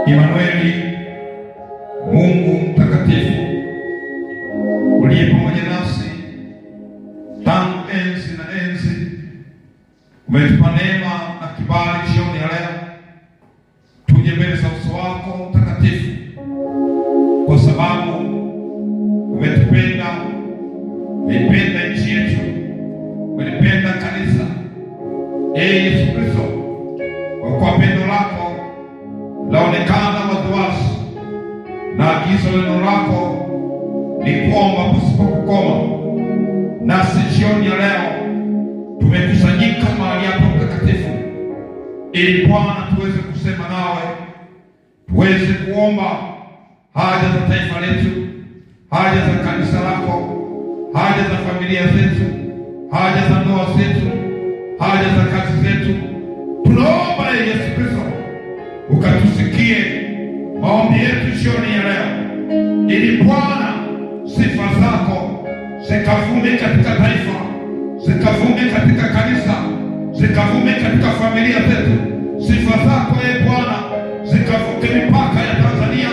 Emanueli, Mungu mtakatifu uliye pamoja nasi tangu enzi na enzi, umetupa neema na kibali jioni ya leo tuje mbele za uso wako mtakatifu, kwa sababu umetupenda, umeipenda nchi yetu, umelipenda kanisa. Yesu Kristo, kwa pendo lako laonekana waziwazi, na agizo neno lako ni kuomba pasipo kukoma. Nasi jioni ya leo tumekusanyika mahali hapa mtakatifu, ili Bwana tuweze kusema nawe, tuweze kuomba haja za taifa letu, haja za kanisa lako, haja za familia zetu, haja za ndoa zetu, haja za kazi zetu. Tunaomba Yesu Kristo ukatusikie maombi yetu jioni ya leo, ili Bwana sifa zako zikavume katika taifa, zikavume katika kanisa, zikavume katika familia zetu. Sifa zako Bwana zikavuke mipaka ya Tanzania,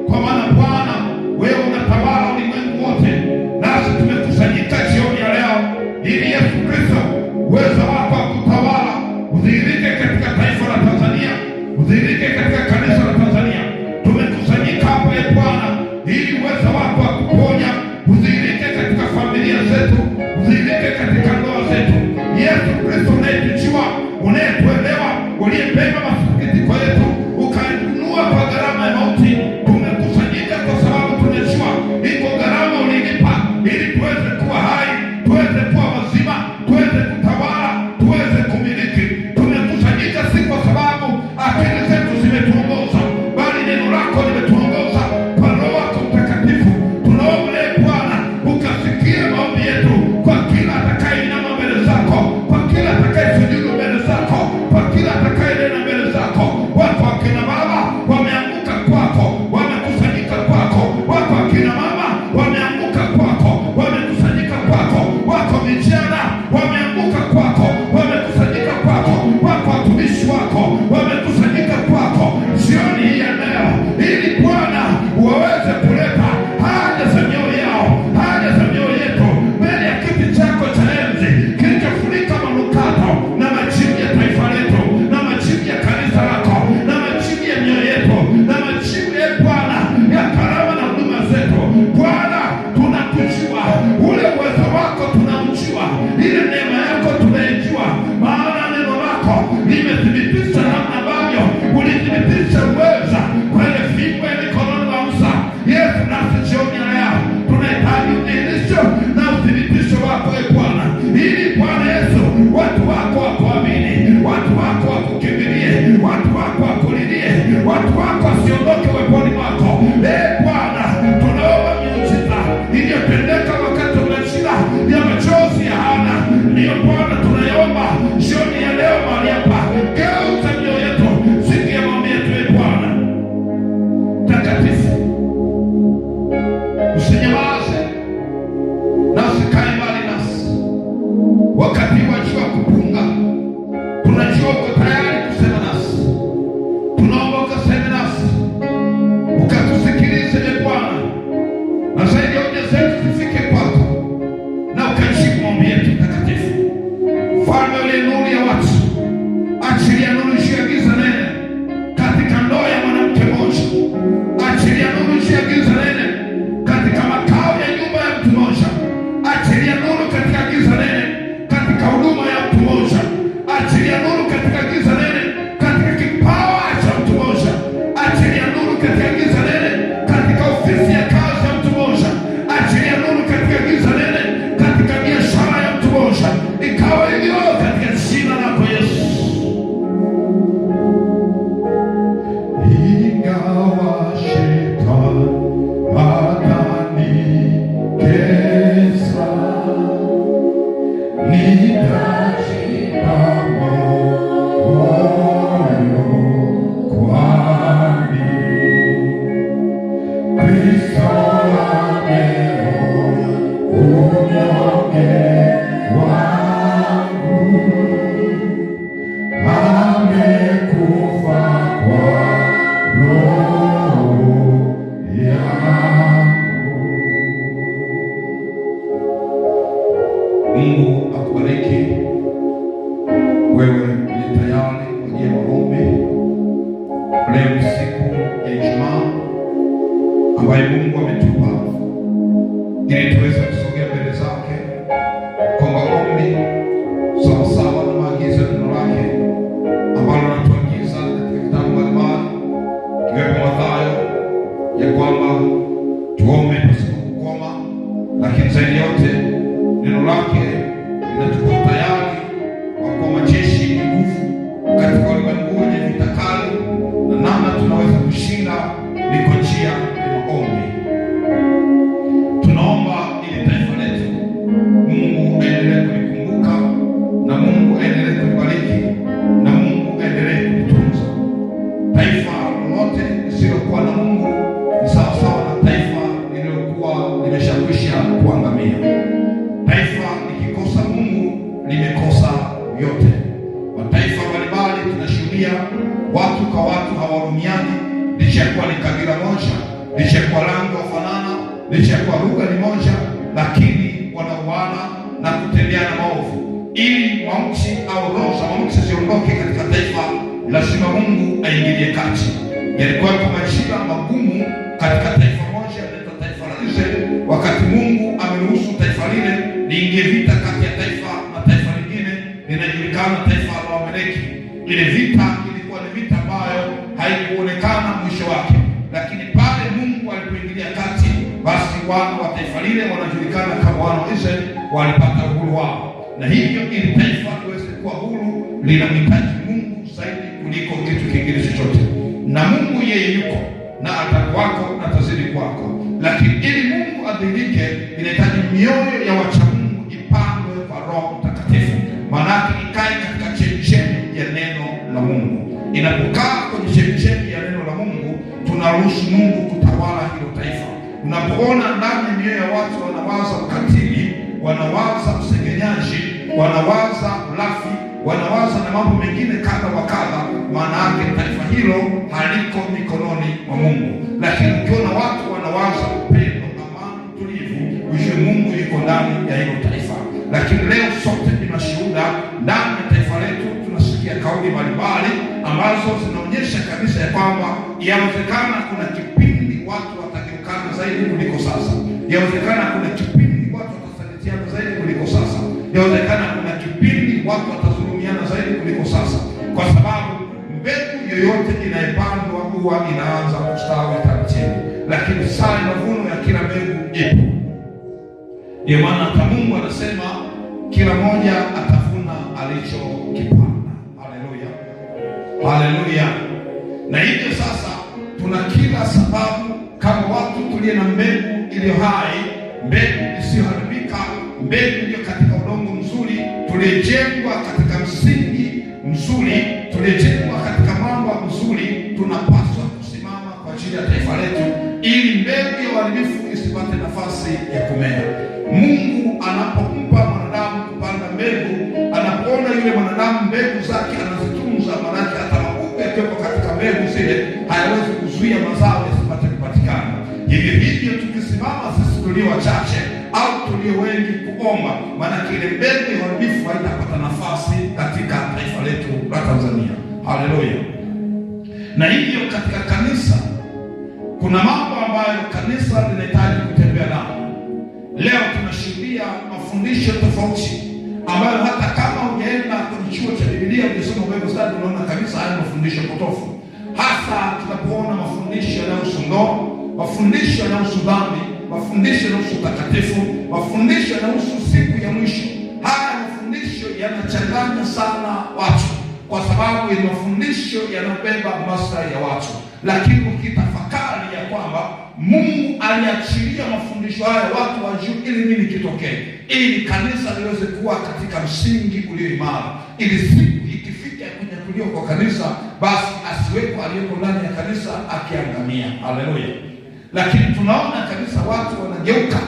kwa maana Bwana wewe unatawala ulimwengu wote. Nasi tumekusanyika jioni ya leo ili Yesu Kristo uwezo wako wa kutawala udhihirike katika taifa la Tanzania, udhihirike katika kanisa la Tanzania. Tumekusanyika hapa Bwana ili uwezo wako wa kuponya udhihirike katika familia zetu, udhihirike katika ndoa zetu. Yesu Kristo unayetujua, unayetuelewa, uliyebeba masikitiko yetu ukanunua kwa gharama ya mauti, tumekusanyika kwa sababu tunajua iko gharama ulilipa ili tuweze kuwa hai, tuweze kuwa wazima, tuweze kutawala, tuweze kumiliki. tunashuhudia watu kwa watu hawahurumiani, licha ya kuwa ni kabila moja, licha ya kuwa rangi wafanana, licha ya kuwa lugha ni moja, lakini wanauana na kutendeana maovu. Ili mauti au roho za mauti ziondoke katika taifa, lazima Mungu aingilie kati. Yalikuwepo majira magumu katika taifa moja, linaitwa taifa la Israeli. Wakati Mungu ameruhusu taifa lile liingie vita kati ya taifa na taifa lingine, linajulikana taifa la Amaleki. Ile vita ilikuwa ni vita ambayo haikuonekana mwisho wake, lakini pale Mungu alipoingilia kati, basi wana wa taifa lile wanajulikana kama wana wa Israeli walipata uhuru wao. Na hivyo ili taifa liweze kuwa huru, linamhitaji Mungu zaidi kuliko kitu kingine chochote. Na Mungu yeye yuko na atakuwako na atazidi kwako, lakini ili Mungu adhihirike, inahitaji mioyo ya wacha Mungu ipandwe kwa Roho Mtakatifu. Maana yake ikae katika chemchemi ya neno la Mungu. Inapokaa kwenye chemchemi ya neno la Mungu, tunaruhusu Mungu kutawala hilo taifa. Unapoona ndani ya mioyo ya watu wanawaza ukatili, wanawaza usengenyaji, wanawaza ulafi, wanawaza na mambo mengine kadha wa kadha, maana yake taifa hilo haliko mikononi mwa Mungu. Lakini ukiona watu wanawaza upendo, amani, tulivu, ujue Mungu yuko ndani ya hilo taifa. Lakini leo sote ni mashuhuda, ndani ya taifa letu tunasikia kauli mbalimbali ambazo zinaonyesha kabisa ya kwamba yawezekana kuna kipindi watu watageukana zaidi kuliko sasa. Yawezekana kuna kipindi watu watasalitiana zaidi kuliko sasa. Yawezekana kuna kipindi watu watazulumiana zaidi kuliko sasa, kwa sababu mbegu yoyote inayepandwa huwa inaanza kustawi taratibu, lakini saa ya mavuno ya kila mbegu ipo. Ndio maana hata Mungu anasema kila mmoja atavuna alichokipanda. Haleluya, haleluya. Na hivyo sasa tuna kila sababu kama watu tuliye na mbegu iliyo hai, mbegu isiyoharibika, mbegu iliyo katika udongo mzuri, tuliyejengwa katika msingi mzuri, tuliyejengwa katika mambo mzuri, tunapaswa kusimama kwa ajili ya taifa letu, ili mbegu ya uharibifu isipate nafasi ya kumea. Mungu anapompa mwanadamu kupanda mbegu, anapoona yule mwanadamu mbegu zake anazitunza, maana hata magugu yakiwepo katika mbegu zile hayawezi kuzuia mazao yasipate kupatikana. Hivyo hivyo tukisimama sisi tulio wachache au tulio wengi kuomba, maana ile mbegu ya uharibifu haitapata nafasi katika taifa letu la Tanzania. Haleluya. Na hivyo katika kanisa kuna mambo ambayo kanisa linahitaji kutembea nayo. Leo tunashuhudia mafundisho tofauti ambayo hata kama unaenda kwenye chuo cha Biblia ukisoma Bible study unaona kabisa haya mafundisho potofu. Hasa tunapoona mafundisho yanayohusu ndoa, mafundisho yanayohusu dhambi, mafundisho yanayohusu utakatifu, mafundisho yanayohusu siku ya mwisho. Haya mafundisho yanachanganya sana watu, kwa sababu ni mafundisho yanabeba maslahi ya watu. Lakini ukitafakari ya kwamba Mungu aliachilia mafundisho haya watu wajue ili nini kitokee, ili kanisa liweze kuwa katika msingi ulio imara, ili siku ikifika ya kunyakuliwa kwa kanisa, basi asiwepo aliyeko ndani ya kanisa akiangamia. Haleluya. Lakini tunaona kanisa watu wanageuka,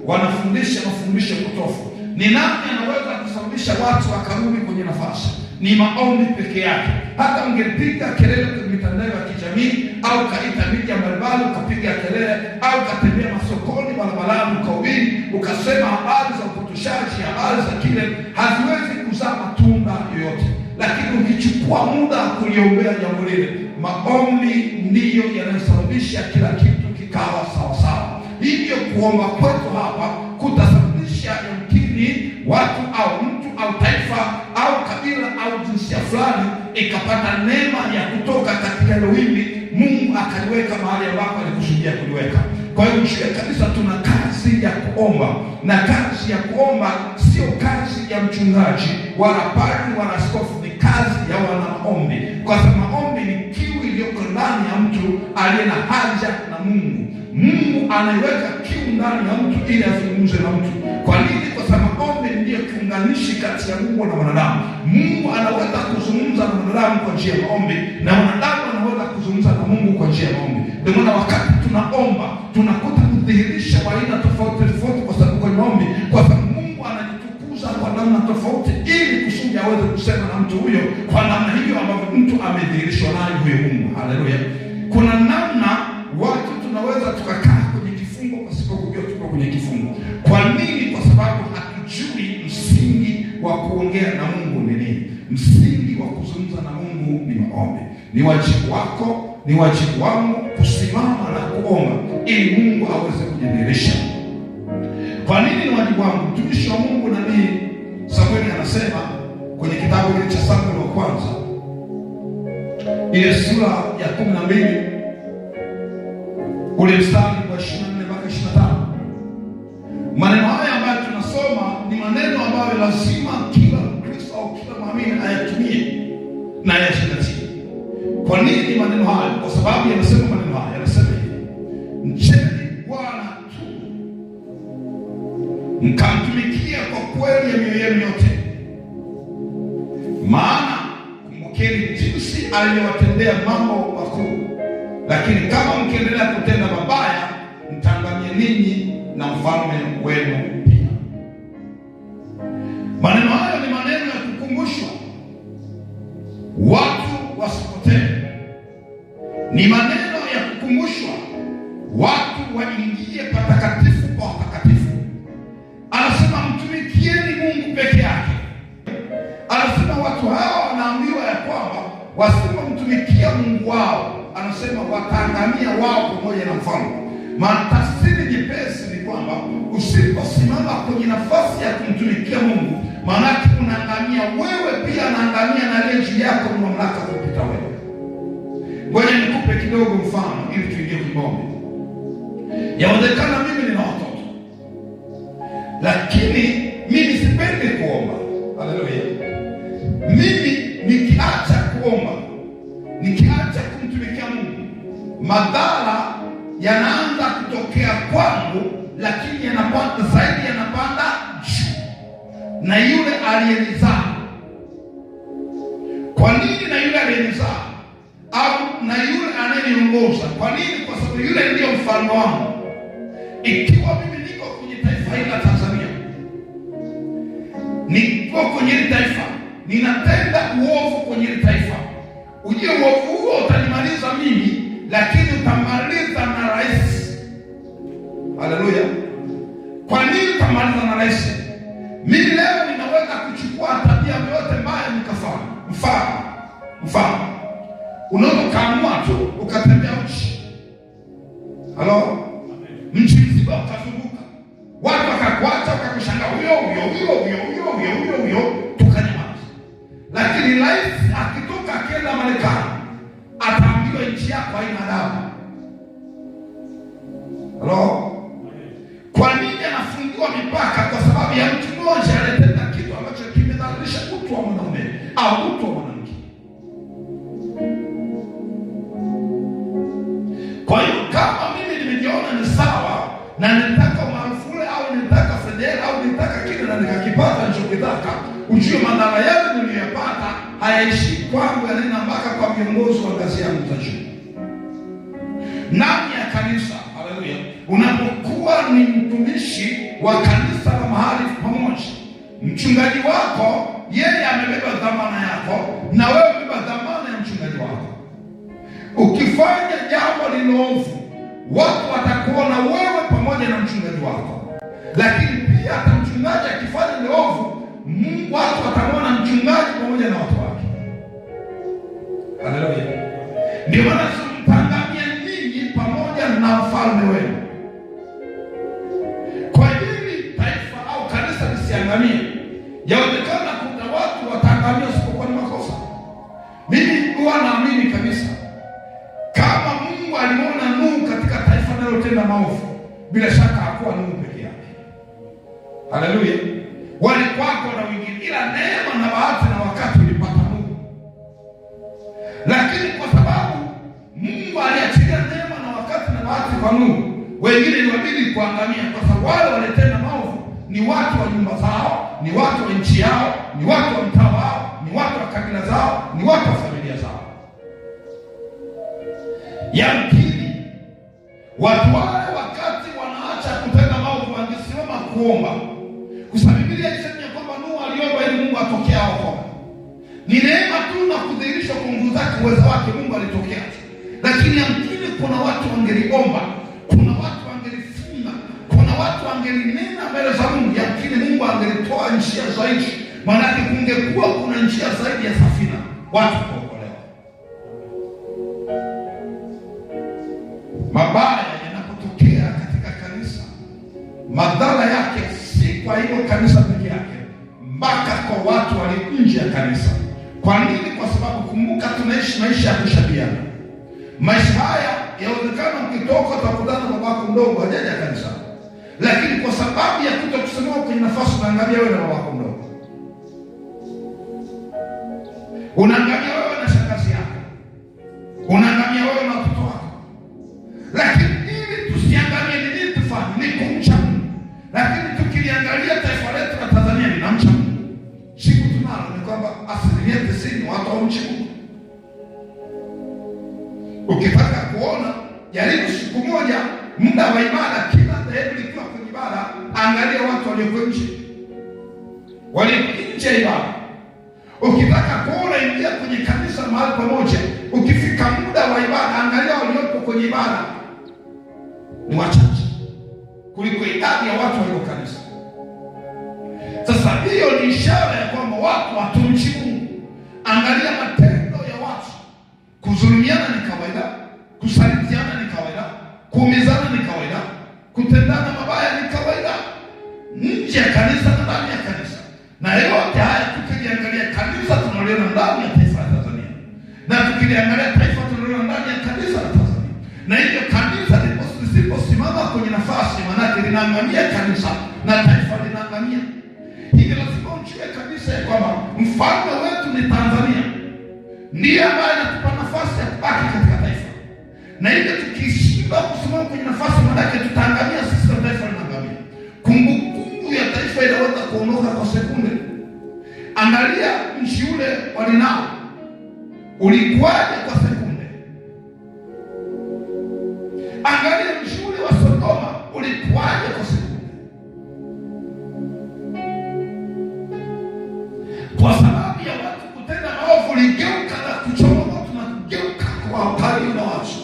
wanafundisha mafundisho potofu. Ni nani anaweza kusababisha watu wakarudi kwenye nafasi? Ni maombi peke yake. Hata ungepiga kelele kwenye mitandao ya kijamii au kaita media mbalimbali ukapiga kelele au katembea masokoni, barabarani, ukahubiri, ukasema habari za upotoshaji, habari za kile, haziwezi kuzaa matunda yoyote. Lakini ukichukua muda kuliombea jambo lile, maombi ndiyo yanayosababisha kila kitu kikawa sawa sawa. Hivyo kuomba kwetu hapa kutasababisha yamkini watu au mtu au taifa au kabila au jinsia fulani ikapata neema ya kutoka katika hilo wimbi, Mungu akaliweka mahali ambapo alikusudia kuliweka. Kwa hiyo mshike kabisa, tuna kazi ya kuomba, na kazi ya kuomba sio kazi ya mchungaji wala padri wala askofu, ni kazi ya wanamaombi, kwa sababu maombi ni kiu iliyoko ndani ya mtu aliye na haja na Mungu. Mungu anaiweka kiu ndani ya mtu ili azungumze na mtu. Kwa nini? Kwa sababu maombi ndiyo kiunganishi kati ya Mungu na wanadamu. Mungu anaweza kuzungumza na wanadamu kwa njia ya maombi, na wanadamu anaweza kuzungumza na Mungu kwa njia ya maombi. Ndio maana wakati tunaomba tunakuta kudhihirisha kwa aina tofauti tofauti, kwa sababu kwenye maombi, kwa sababu Mungu anajitukuza kwa namna tofauti, ili kusudi aweze kusema na mtu huyo kwa namna hiyo ambavyo mtu amedhihirishwa naye huyo Mungu. Haleluya! Kuna namna watu tunaweza tukakaa kwenye kifungo pasipo kujua tuko kwenye kifungo. Kwa nini? Kwa sababu hatujui msingi wa kuongea na Mungu ni nini. Msingi wa kuzungumza na Mungu ni maombi. Ni wajibu wako, ni wajibu wangu kusimama na kuomba ili Mungu aweze kujidhihirisha. Kwa nini ni wajibu wangu? Mtumishi wa Mungu nabii Samueli anasema kwenye kitabu cha Samueli wa kwanza ile sura ya 12 ule mstari wa 24 mpaka 25. Maneno haya ambayo tunasoma ni maneno ambayo lazima kila Mkristo au kila muumini ayatumie na ayazingatie. Kwa nini maneno haya? Kwa sababu yanasema maneno haya, yanasema hivi: mcheni Bwana tu, mkamtumikia kwa kweli ya mioyo yenu yote, maana kumbukeni jinsi alivyowatendea mambo makuu. Lakini kama mkiendelea kutenda mabaya, mtangamie ninyi na mfalme wenu pia. Maneno hayo ni maneno ya kukumbushwa watu wasipotee. Ni maneno ya kukumbushwa watu waingie patakatifu kwa watakatifu. Anasema mtumikieni Mungu peke yake. Anasema watu hawa wanaambiwa ya kwamba wasipomtumikia Mungu wao, anasema wataangamia wao pamoja na mfalme. Maana tafsiri nyepesi ni kwamba usiposimama kwenye nafasi ya kumtumikia Mungu, maana yake unaangamia wewe pia, anaangamia na aliye juu yako ni mamlaka kupita wewe. Ngoja nikupe kidogo mfano ili tuingie kibombe. Yawezekana mimi nina watoto, lakini mimi sipendi kuomba. Haleluya! Mimi nikiacha kuomba, nikiacha kumtumikia Mungu, madhara yanaanza kutokea kwangu, lakini yanapanda zaidi, yanapanda juu na yule aliyenizaa. Kwa nini na yule aliyenizaa? Au na yule anayeniongoza. Kwa nini? Kwa sababu yule ndiyo mfalme wangu. Ikiwa mimi niko kwenye taifa hili la Tanzania, niko kwenye hili taifa, ninatenda uovu kwenye hili taifa, ujue uovu huo utanimaliza mimi, lakini utamaliza na rais. Haleluya! Kwa nini utamaliza na rais? Mimi leo ninaweza kuchukua tabia yote mbaya nikafanya. Mfano, unaweza kaamua tu ukatembea uchi. Halo? Mchi mzima ukazunguka, watu wakakuacha, wakakushangaa, huyo tukanyamaza. Lakini rais akitoka akienda Marekani, ataambiwa nchi yako haina adabu. Halo? Kwa nini anafungiwa mipaka? Kwa sababu ya mtu mmoja alitenda kitu ambacho kimedhalilisha utu wa mwanaume au utu wa mwanamke. Kwa hiyo kama mimi nimejiona ni sawa na nitaka maarufu au nitaka fedha au nitaka kile na nikakipata nilichokitaka, ujue madhara yangu niliyopata hayaishi kwangu, yanaenda mpaka kwa viongozi wa ngazi yangu za juu. Ndani ya kanisa, haleluya, unapokuwa ni mtumishi wa kanisa la mahali pamoja, mchungaji wako yeye amebeba dhamana yako na wewe umebeba dhamana ya mchungaji wako. Ukifanya jambo liloovu, watu watakuona wewe pamoja na mchungaji wako. Lakini pia hata mchungaji akifanya liovu, watu watamwona mchungaji pamoja na watu wake. Haleluya! Ndio maana mtangamia ninyi pamoja na mfalme wenu. Kwa hili taifa au kanisa lisiangamie, yawezekana kuna watu wataangamia usipokuwa ni makosa. Mimi huwa naamini kabisa, kama Mungu aliona Nuhu katika taifa linalotenda maovu, bila shaka hakuwa Nuhu peke yake. Haleluya! Walikuwako na wengine, ila neema na bahati na wakati ulipata Nuhu. Lakini kwa sababu Mungu aliachilia neema na wakati na bahati kwa Nuhu, wengine iliwabidi kuangamia, kwa sababu wale walitenda maovu ni watu wa nyumba zao, ni watu wa nchi yao, ni watu wa mtaa wao, ni watu wa kabila zao, ni watu wa familia zao. Yamkini watu wale wakati wanaacha kutenda maovu wangesimama kuomba, kwa sababu Biblia inasema kwamba Nuhu atokea wokovu. Ni neema tu na kudhihirishwa kwa nguvu zake, uwezo wake Mungu alitokea. Lakini yamkini kuna watu wangeliomba, kuna watu wangelifunga, kuna watu wangelinena mbele za Mungu, yamkini Mungu angelitoa njia zaidi. Maana kungekuwa kuna njia zaidi ya safina watu kuokolewa. Mabaya yanapotokea katika kanisa, madhara yake si kwa hilo kanisa peke yake, mpaka kwa watu walio nje ya kanisa. Kwa nini? Kwa sababu kumbuka, tunaishi maisha ya kushabiana. Maisha haya yawezekana ukitoka utakutana na babako mdogo hajaja kanisa, lakini kwa sababu ya kutokusimama kwenye nafasi, unaangalia wewe na babako mdogo, unaangalia wewe na shangazi yako, unaangalia wewe na watoto wako. Lakini ili tusiangalie ni nini tufanye, ni kumcha Mungu. Lakini tukiliangalia taifa letu la Tanzania linamcha Mungu. Siku tunalo ni kwamba 90% watu hawamchi Mungu. Ukitaka kuona, jaribu siku moja muda wa ibada, kila dhehebu likiwa kwenye ibada, angalia watu walioko nje, walioko nje ya ibada. Ukitaka kuona, ingia kwenye kanisa mahali pamoja, ukifika muda wa ibada, angalia waliopo kwenye ibada ni wachache kuliko idadi ya watu walio kanisa. Sasa hiyo ni ishara ya kwamba watu hatumchi Mungu. Angalia matendo ya watu. Kudhulumiana ni kawaida, kusalitiana ni kawaida, kuumizana ni kawaida, kutendana mabaya ni kawaida, nje ya kanisa na ndani ya kanisa. Na yote haya tukiliangalia kanisa tunaliona ndani ya taifa la Tanzania, na tukiliangalia taifa tunaliona ndani ya kanisa la Tanzania. Na hivyo kanisa lisiposimama kwenye nafasi, manake linaangamia kanisa na taifa linaangamia. Hivyo lazima ujue kabisa ya kwamba mfalme wetu ni Tanzania, ndiye ambaye anatupa nafasi ya kubaki katika taifa. Na hivyo tukishindwa kusimama kwenye nafasi, manake tutaangamia sisi na taifa linaangamia. Kumbukumbu ya taifa inaweza kuondoka kwa sekunde. Angalia nchi ule walinao ulikuwaje kwa sekunde. Angalia nchi ule wa Sodoma ulikuwaje kwa sekunde. Kwa sababu ya watu kutenda maovu, ligeuka na kuchoma moto na kugeuka kwa wakali na watu.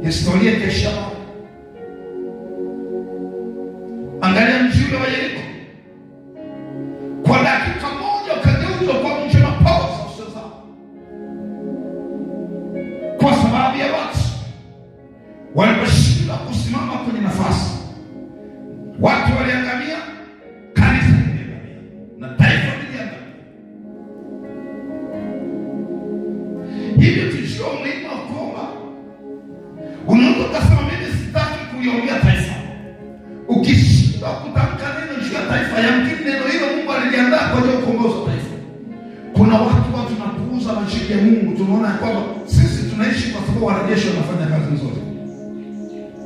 Historia kesha. Angalia mji ule wa Yeriko, kwa dakika moja ukageuzwa kwa mji wa Pausa sasa, kwa sababu ya watu waliposhindwa kusimama kwenye nafasi. Watu waliangamia, kanisa liliangamia, na taifa liliangamia. Hivyo tujue umuhimu wa kuomba. Unaweza kusema mimi sitaki kuliombea taifa. Ukishindwa kutamka neno juu ya taifa, yamkini neno hilo Mungu aliliandaa kwa ajili ya kuongoza taifa. Kuna watu tunapuuza majibu ya Mungu, tunaona kwamba sisi tunaishi kwa sababu wanajeshi wanafanya kazi nzuri.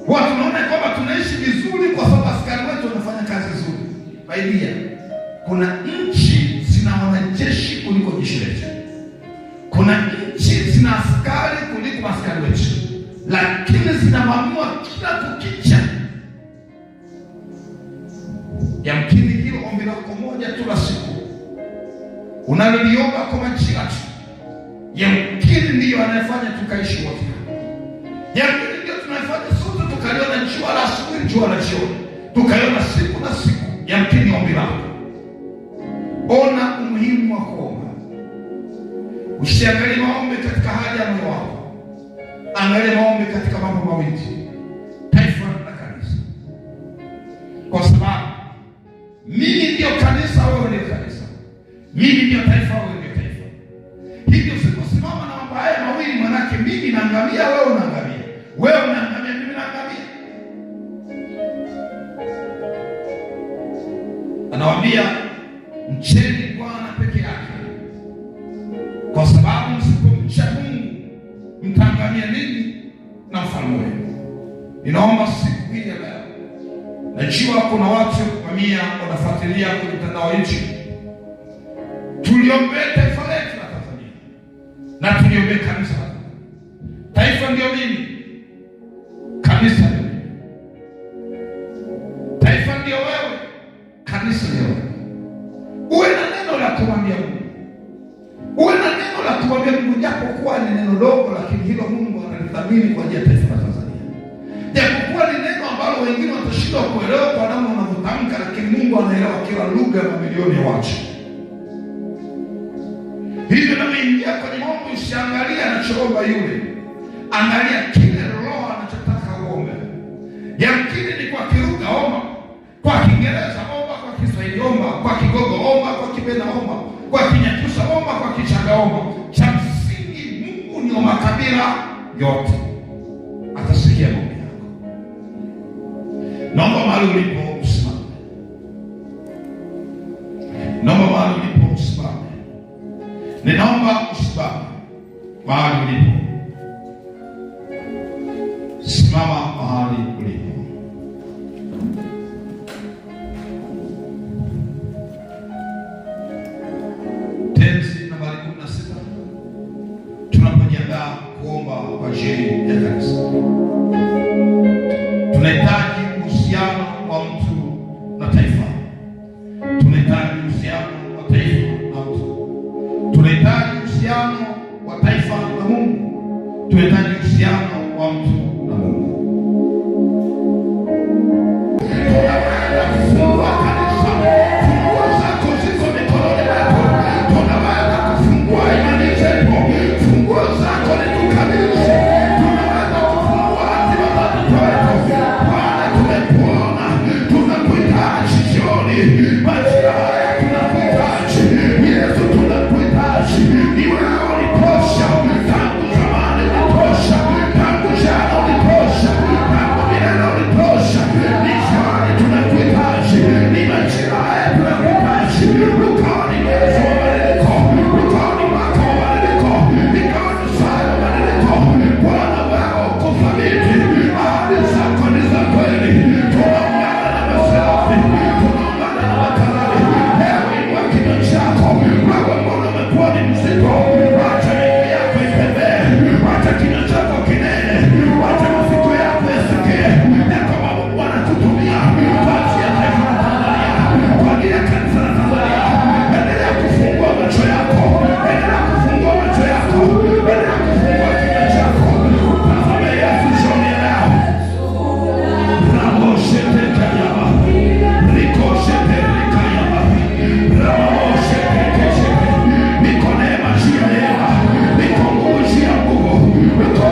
Watu tunaona kwamba tunaishi vizuri kwa sababu askari wetu wanafanya kazi nzuri. Baidia, kuna nchi zina wanajeshi kuliko jeshi letu. Kuna nchi zina askari kuliko askari wetu, lakini zinavamiwa kila kukicha. Yamkini hilo ombi lako moja tu la siku unaloliomba kwa majira tu, yamkini ndiyo anayefanya tukaishi wote. Yamkini ndiyo tunayefanya sote tukaliona jua la asubuhi, jua la jioni, tukaliona siku na siku. Yamkini ombi lako. Ona umuhimu wa kuomba. Usiangalie maombi katika haja ya moyo wako, angalia maombi katika mambo mawili: taifa na kanisa. Kwa sababu mimi ndio kanisa, wewe ndio kanisa. Mimi ndio taifa, wewe ndio taifa. Hivyo usiposimama na mambo haya mawili, manake mimi naangamia, wewe unaangamia. Wewe unaangamia, mimi naangamia. Anawaambia mcheni Bwana peke yake, kwa sababu msipomcha Mungu mtaangamia nini na mfalme wenu. Ninaomba siku hii ya leo, najua kuna watu mamia wanafuatilia kwenye mtandao yetu, tuliombee taifa letu la Tanzania na tuliombee kanisa. Taifa ndio nini? Kanisa ndio nini? Taifa ndio wewe, kanisa ndio wewe. Uwe Uwe na neno la kumwambia Mungu, japokuwa ni neno dogo, lakini hilo Mungu analithamini kwa ajili ya taifa la Tanzania. Japokuwa ni neno ambalo wengine watashindwa kuelewa kwa namna unavyotamka, lakini Mungu anaelewa kila lugha ya mamilioni ya watu. Hivyo napoingia kwenye maombi, usiangalia anachoomba yule, angalia kile Roho anachotaka uombe. Yamkini ni kwa Kiruga omba, kwa Kiingereza omba, kwa Kiswahili omba, kwa Kigogo omba, kwa Kibena omba, kwa Kinyakyusa omba, kwa Kichaga omba. Cha msingi Mungu ni wa makabila yote, atasikia maombi yako. Naomba mahali ulipo usimame. Naomba mahali ulipo usimame. Ninaomba usimame mahali ulipo. Simama mahali ulipo. Tenzi nambari 16. Tunapojiandaa kuomba kwa ajili ya kanisa, tunahitaji uhusiano wa mtu na taifa. Tunahitaji uhusiano wa taifa na mtu. Tunahitaji uhusiano wa taifa na Mungu. Tunahitaji uhusiano wa mtu na Mungu. Tunaweza kufungua kanisa. Funguo zako ziko mikononi mwako. Tunaweza kufungua imani zetu. Funguo zako ni kukabidhi. Tunaweza kufungua hatima za watoto wetu. Bwana, tumekuona, tunakuhitaji jioni. Majira haya tunakuhitaji. Yesu, tunakuhitaji. Ni wewe ulitosha. Tangu zamani ulitosha. Tangu jana ulitosha. Tangu milele ulitosha. Ni jioni tunakuhitaji. Ni majira haya tunakuhitaji. Ukao ni mwezi wa mabadiliko. Ukao ni mwaka wa mabadiliko. Ukao ni saa ya mabadiliko. Bwana, wewe uko thabiti. Ahadi zako ni za kweli. Tunaungana na maserafi. Tunaungana na makerubi. Ewe inua kinywa chako. Wewe mbona umekuwa ni mzito? Acha miguu yako itembee. Acha kinywa chako kinene. Acha masikio yako yasikie. Ya kwamba Mungu anakutumia kwa ajili ya taifa la Tanzania, kwa ajili ya kanisa la Tanzania. Endelea kufungua macho yako. Endelea kufungua macho yako. Endelea kufungua kinywa chako. Tazama Yesu jioni ya leo. Ramoshete kayaba. Rikoshete rikayaba. Ramoshete keshete. Niko neema juu ya neema. Niko nguvu juu ya nguvu. Niko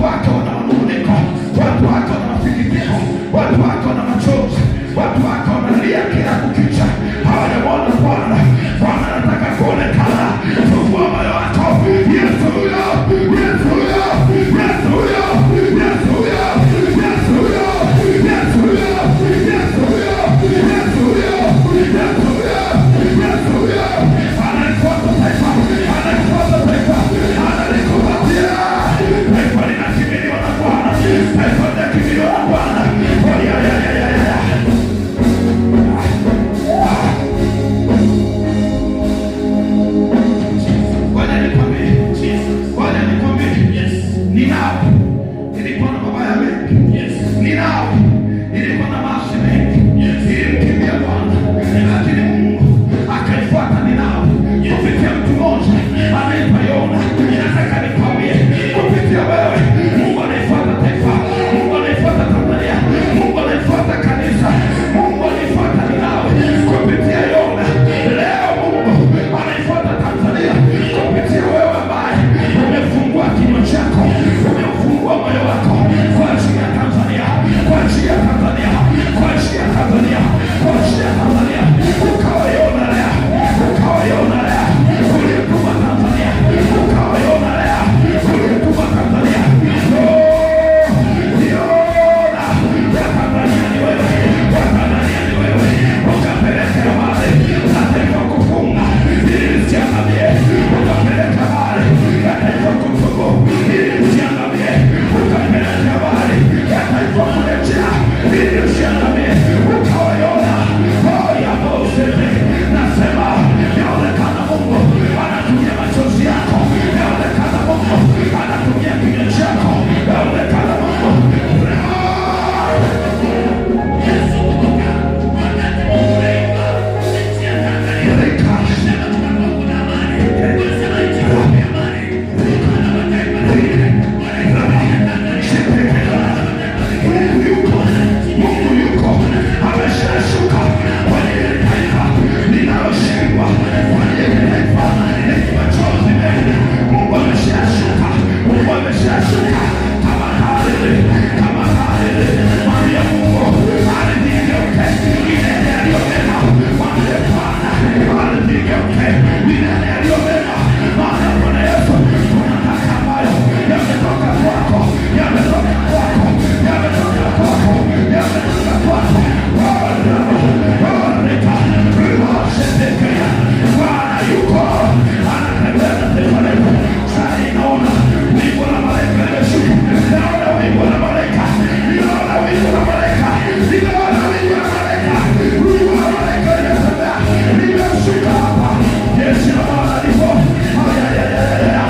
Watu wake watu wako na machozi, watu wako wanalia kila kukicha, hawajamwona Bwana. Bwana anataka kuonekana. Fungua moyo wako. Yesu huyo, Yesu huyo, Yesu huyo, Yesu huyo, Yesu huyo, Yesu huyo, Yesu huyo, Yesu huyo, Yesu huyo, Yesu huyo. Anaikuza taifa, anaikuza taifa, analikupatia. Taifa linakimbiliwa na Bwana, taifa linakimbiliwa na Bwana. Oh, ya, ya, ya, ya, ya. Ninawi ilikuwa na mabaya mengi. Ninawi ilikuwa na maasi mengi. Ilimkimbia Bwana, lakini Mungu akaifuata Ninawi kupitia mtu mmoja anaitwa Yona. Nataka nikwambie kupitia wewe, Mungu anaifuata taifa, Mungu anaifuata Tanzania, Mungu anaifuata kanisa, Mungu anaifuata Ninawi kupitia Yona. Leo Mungu anaifuata Tanzania kupitia wewe ambaye umefungua kinywa chako, umefungua moyo wako kwa ajili ya Tanzania, kwa ajili ya Tanzania, kwa ajili ya Tanzania, kwa ajili ya Tanzania. Ukawa Yona leo, ukawa Yona leo uliyetuma Tanzania, ukawa Yona leo uliyetuma Tanzania. Yona ya Tanzania ni wewe, ya Tanzania ni wewe. Ukapeleka habari za taifa kufunga ili lisiangamie, ukapeleka habari ya taifa kutubu ili lisiangamie, ukapeleka habari ya taifa kurejea ili lisiangamie. Ukawa Yona. Oh, ya Mose, nasema yaonekana Mungu anatumia machozi yako, yaonekana Mungu anatumia kinywa chako, yaonekana Mungu Mungu yuko ameshashuka kwenye taifa linaloshindwa, kwenye taifa lenye machozi mengi. Mungu ameshashuka, Mungu ameshashuka. Kama Hariri, kama Hariri, mwambie Mungu ardhi igeuke, milele aliyomema. Mwambie Bwana ardhi igeuke, milele aliyomema. Maana Bwana Yesu tunataka ambayo yametoka kwako, yametoka kwako, yametoka kwako, yametoka kwako. Bwana yuko anatembea na taifa letu. Sasa inaona wingu la malaika limeshuka, naona wingu la malaika, naona wingu la malaika, naona wingu la malaika, wingu la malaika linatembea, limeshuka hapa. Jeshi la Bwana lipo. Ya, ya, ya, ya, ya.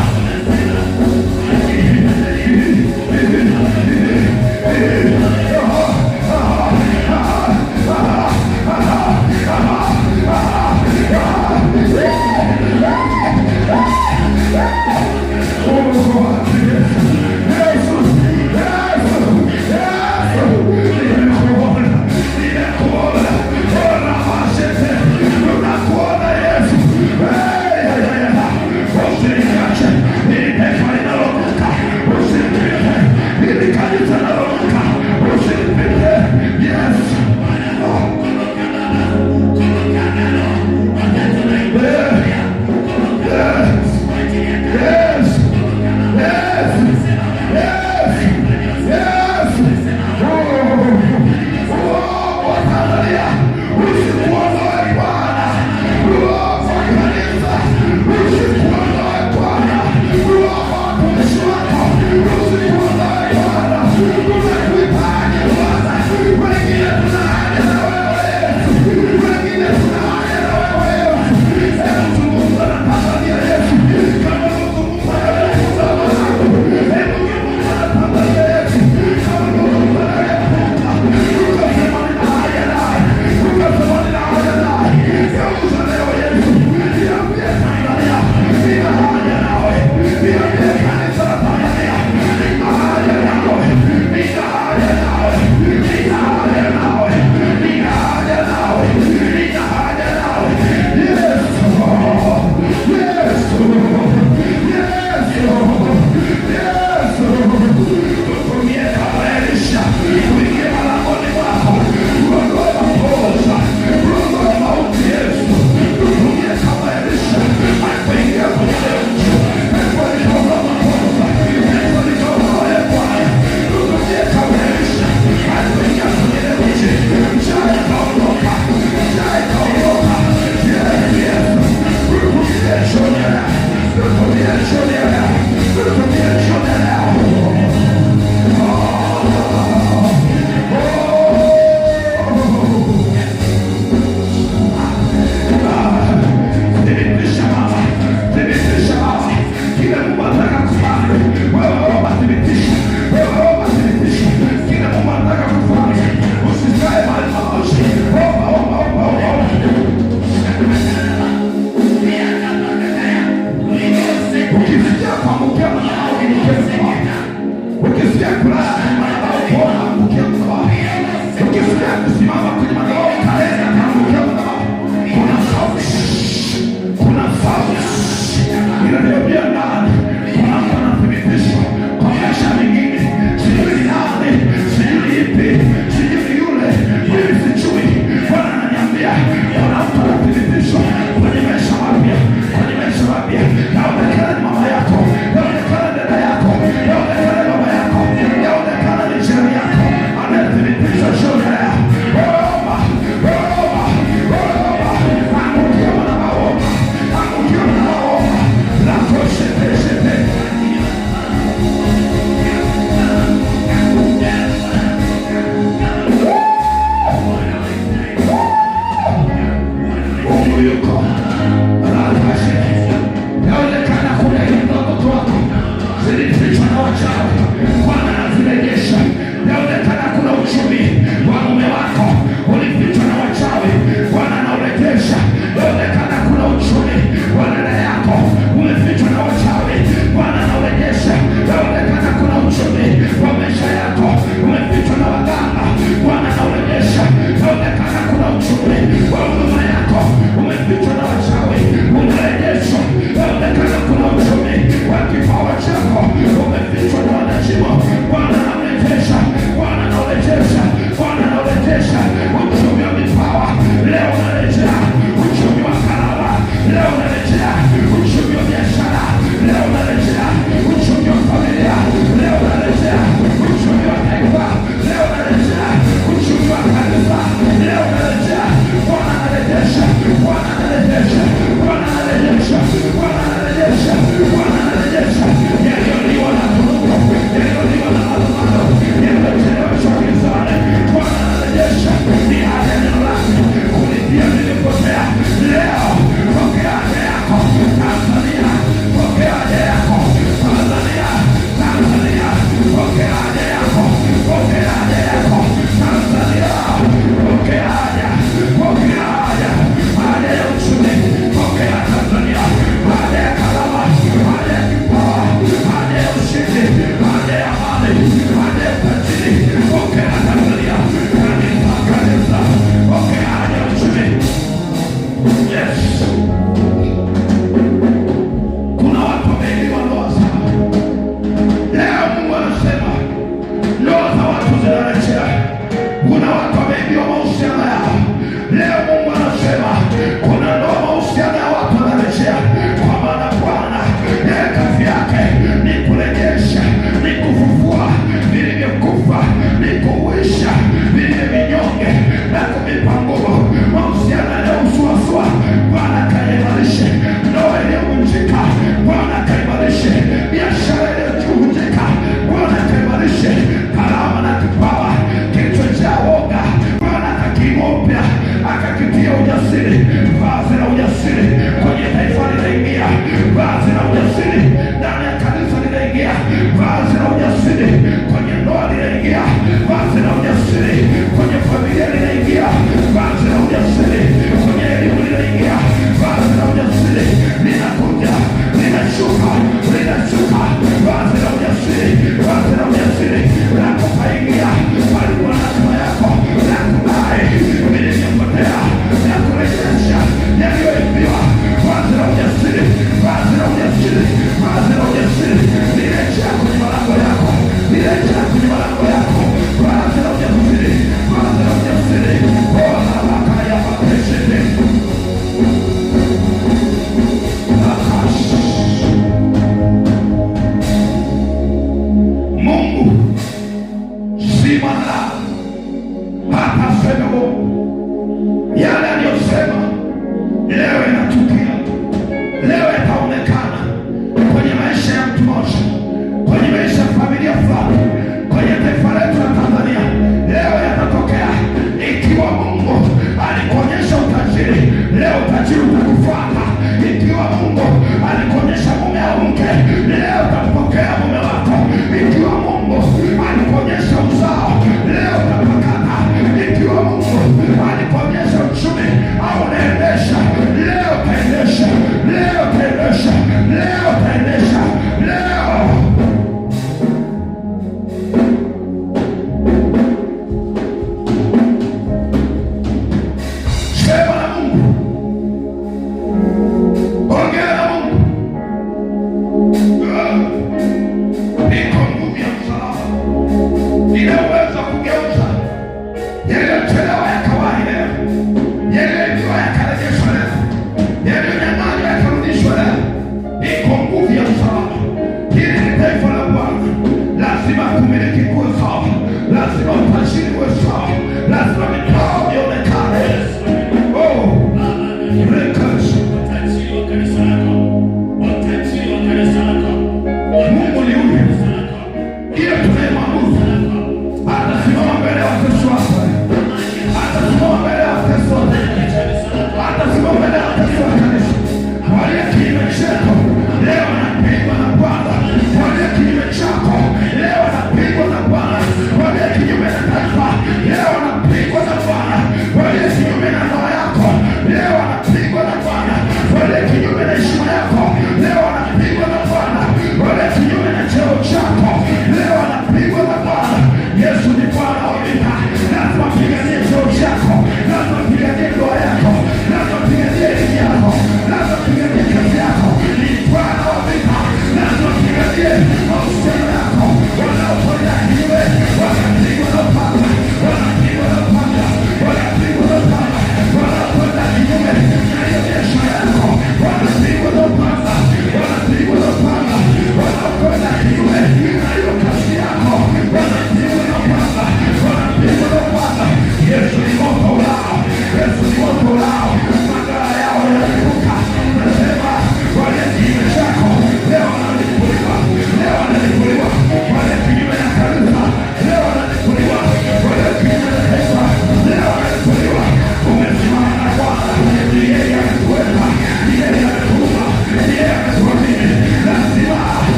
Nina Akakipia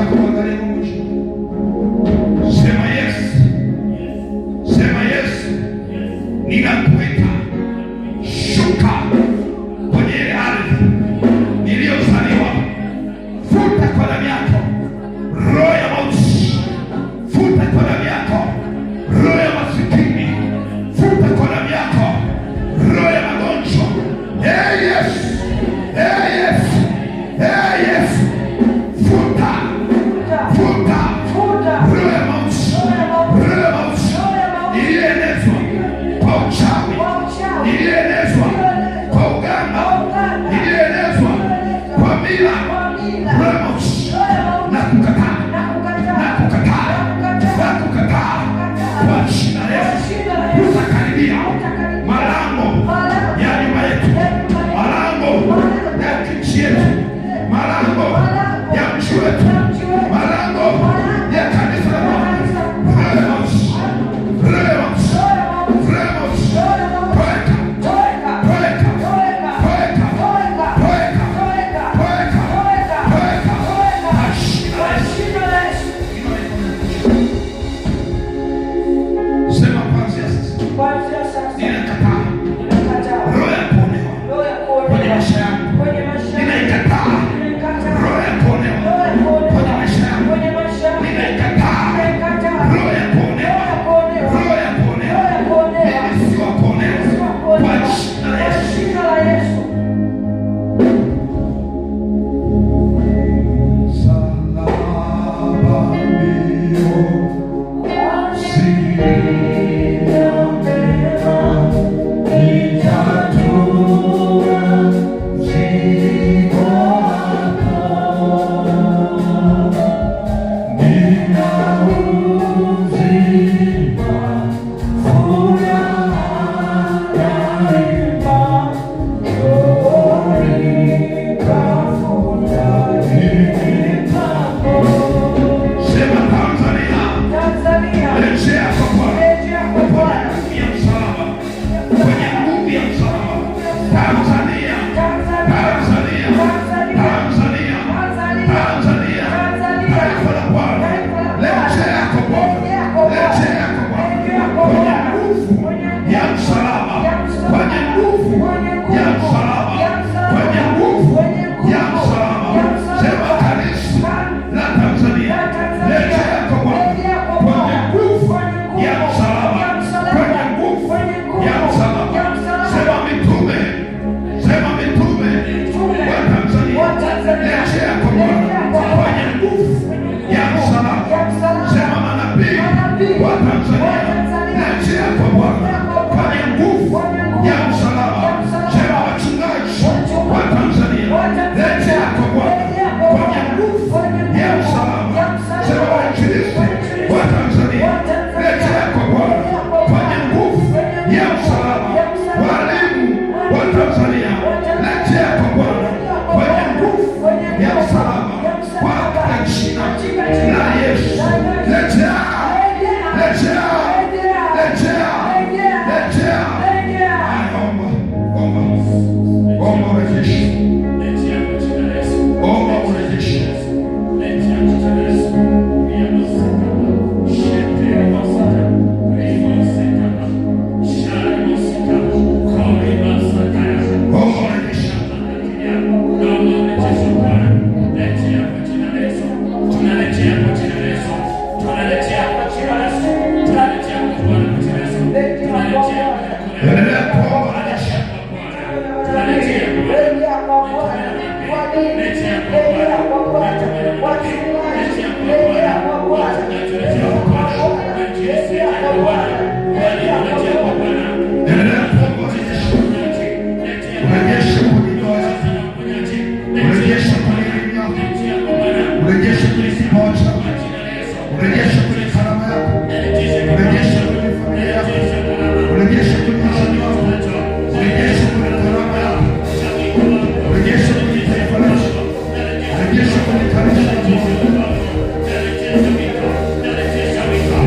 yako mwangalie Mungu. Sema Yesu. Sema Yesu. Ninakuita. Shuka kwenye ile ardhi niliyozaliwa. Futa kwa damu yako roho ya mauti. Futa kwa damu yako roho ya masikini. Futa kwa damu yako roho ya magonjwa. Hey Yesu. Hey Yesu. Hey Yesu. Futa. Futa. Roho ya mauti. Roho ya mauti iliyoenezwa kwa uchawi, iliyoenezwa kwa uganga, iliyoenezwa kwa mila. Roho ya mauti na kukataa, na kukataa, na kukataa kwa jina la Yesu. Utakaribia malango ya nyumba yetu, malango ya nchi yetu, malango ya mji wetu, malango ya kanisa la Bwana. Roho ya mauti, roho ya mauti, roho ya mauti, toeka, toeka, toeka, toeka, toeka, toeka, kwa jina la Yesu. Sema kuanzia sasa, ninakataa roho ya kuonewa kwenye maisha yangu. Ninaikataa roho ya kuonewa kwenye maisha yangu. Ninaikataa roho ya kuonewa, roho ya kuonewa. Mimi si wa kuonewa kwa jina la Yesu.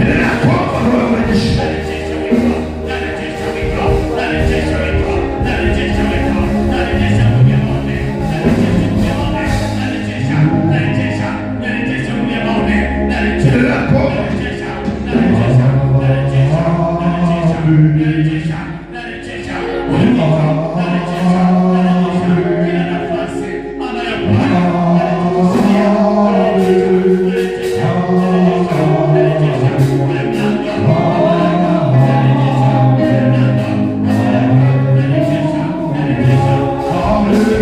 Yeah.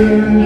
Amen.